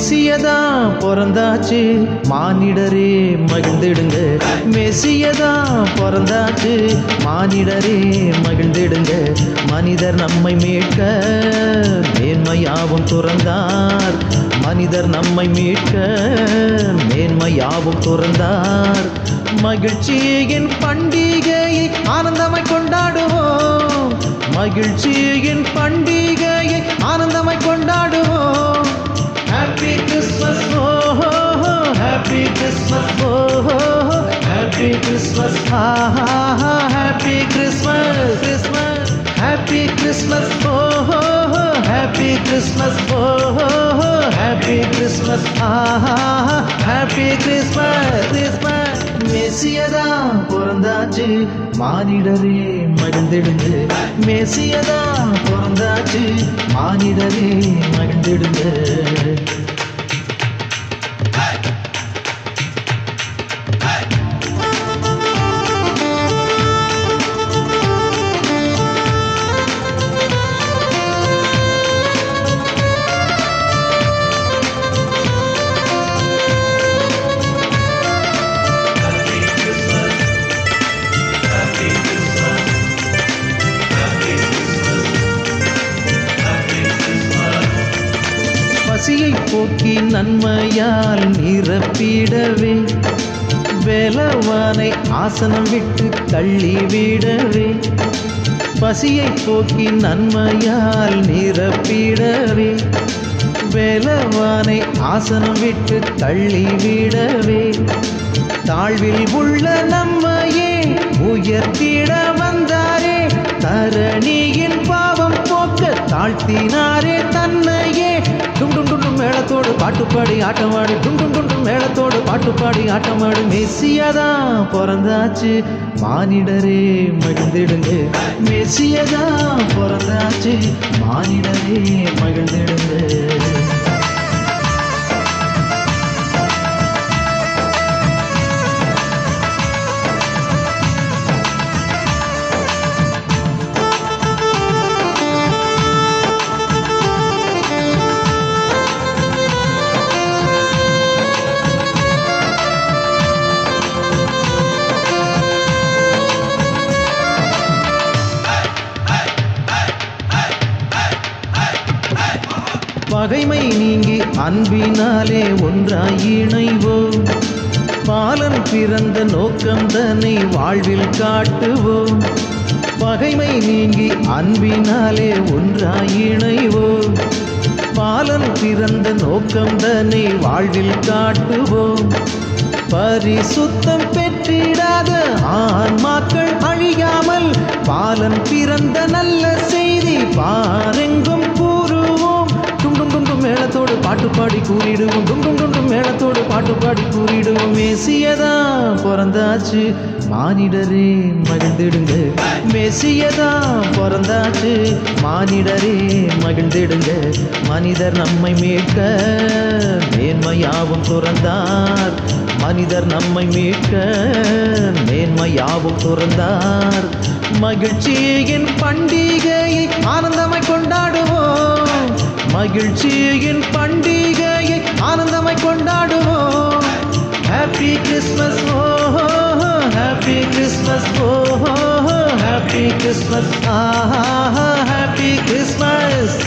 மெசியதா பிறந்தாச்சு மானிடரே மகிழ்ந்திடுங்க. மெசியதா பிறந்தாச்சு மானிடரே மகிழ்ந்திடுங்க. மனிதர் நம்மை மீட்க மேன்மையாவும் துறந்தார். மனிதர் நம்மை மீட்க மேன்மையாவும் துறந்தார். மகிழ்ச்சியின் பண்டிகையை ஆனந்தமாய் கொண்டாடுவோம். மகிழ்ச்சியின் பண்டிகையை ஆனந்தமாய் கொண்டாடுவோம். ஹாப்பி கிறிஸ்மஸ் ஓஹோ, ஹாப்பி கிறிஸ்மஸ் ஓஹோ, ஹாப்பி கிறிஸ்மஸ் ஆஹா, happy Christmas Christmas, happy Christmas ஓஹோ, ஹாப்பி கிறிஸ்மஸ் ஓஹோ, ஹாப்பி கிறிஸ்மஸ் ஆஹா, ஹாப்பி கிறிஸ்மஸ் கிறிஸ்மஸ். மெசியதா பிறந்தாச்சு மானிடரே மகிழ்ந்திடுங்க. மெசியதா பிறந்தாச்சு மானிடரே மகிழ்ந்திடுங்க. பசியை போக்கி நன்மையால் நிரப்பிடவே, வேலவானை ஆசனம் விட்டு தள்ளிவிடவே. பசியை போக்கி நன்மையால் நிரப்பிடவே, வேலவானை ஆசனம் விட்டு தள்ளிவிடவே. தாழ்வில் உள்ள நம்மையே உயர்த்திட வந்தாரே, தரணியின் பாவம் போக்க தாழ்த்தினாரே தன்னையே. டும் டும் டும் டும் மேளத்தோடு பாட்டுப்பாடி ஆட்டமாடு, டும் டும் டும் டும் மேளத்தோடு பாட்டுப்பாடி ஆட்டமாடு. மெசியதா பிறந்தாச்சு மானிடரே மகிழ்ந்திடுங்க. மெசியதா பிறந்தாச்சு மானிடரே மகிழ்ந்திடுங்க. பகைமை நீங்கி அன்பினாலே ஒன்றாய் இணைவோம். பாலன் பிறந்த நோக்கம் தன்னை வாழ்வில் காட்டுவோம். பகைமை நீங்கி அன்பினாலே ஒன்றாய் இணைவோம். பாலன் பிறந்த நோக்கம் தன்னை வாழ்வில் காட்டுவோம். பரிசுத்தம் பெற்றிடாத ஆன்மாக்கள் அழியாமல் பாலன் பிறந்த நல்ல செய்தி பாரெங்கும் கூறுவோம். டும் டும் டும் டும் மேளத்தோடு பாட்டுப்பாடி கூறிடுவோம். டும் டும் டும் டும் மேளத்தோடு பாட்டுப்பாடி கூறிடுவோம். மெசியதா பிறந்தாச்சு மானிடரே மகிழ்ந்திடுங்க. மெசியதா பிறந்தாச்சு மானிடரே மகிழ்ந்திடுங்க. மனிதர் நம்மை மீட்க மேன்மையாவும் துறந்தார். மனிதர் நம்மை மீட்க மேன்மையாவும் துறந்தார். மகிழ்ச்சியின் பண்டிகையை ஆனந்தமாய் கொண்டாடுவோம். மகிழ்ச்சியின் பண்டிகையை ஆனந்தமாய் கொண்டாடுவோம். ஹாப்பி கிறிஸ்மஸ் ஓஹோ, ஹாப்பி கிறிஸ்மஸ் ஓஹோ, ஹாப்பி கிறிஸ்மஸ் ஆஹா, ஹாப்பி கிறிஸ்மஸ்.